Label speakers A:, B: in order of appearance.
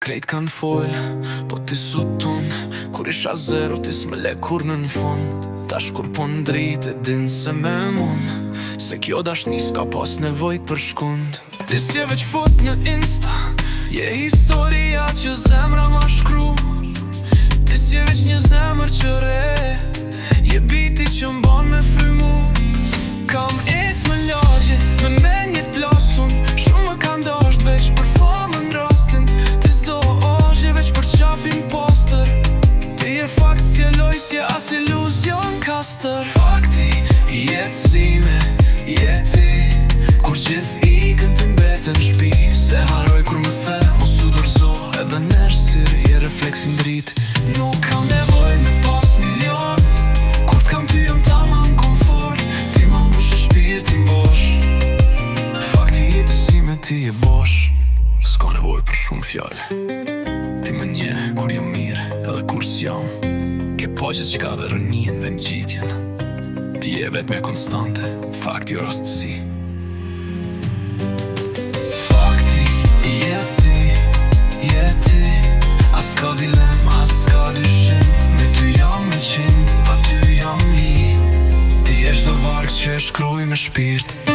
A: Krejt kanë folë, po ti sutun. Kur isha zero, ti s'me le kur në fund. Tash kur po ndrit e din se me mun, se kjo dashni s'ka pas nevoj për shkund. Ti s'je veç fut në Insta, je historia që zemra ma shkru. Ti s'je veç një zemër që re, je biti që mban me frymu. Kam ec më lagje, me menjet plasun. Shumë më kam dasht veç për famën rastin. Ti s'do oshe veç për qafin poster. Ti je fakt s'je loj, s'je as iluzion kastër. Fakti, jetësime, jeti. Kur gjithë ikën të mbetën shpi, se haroj kur më the, mos u dorzo. Edhe nesh sir, je refleksin drit. Nuk kam nevoj me pas milion. Kur t'kam ty jëm tamam komfort. Ti ma mbush e shpirtin bosh. Fakti jetësime ti je bosh. S'ka nevoj për shumë fjall. Ti më nje kur jam mirë, edhe kur s'jam. Ke pa gjithë qka dhe rënien dhe në gjitjen. Ti je vet me konstante, fakti o rastësi. Fakti, jetësi, jeti. As ka dilem, as ka dyshim. Me ty jam me qind, pa ty jam hi. Ti eshte varg që e shkruj me shpirt.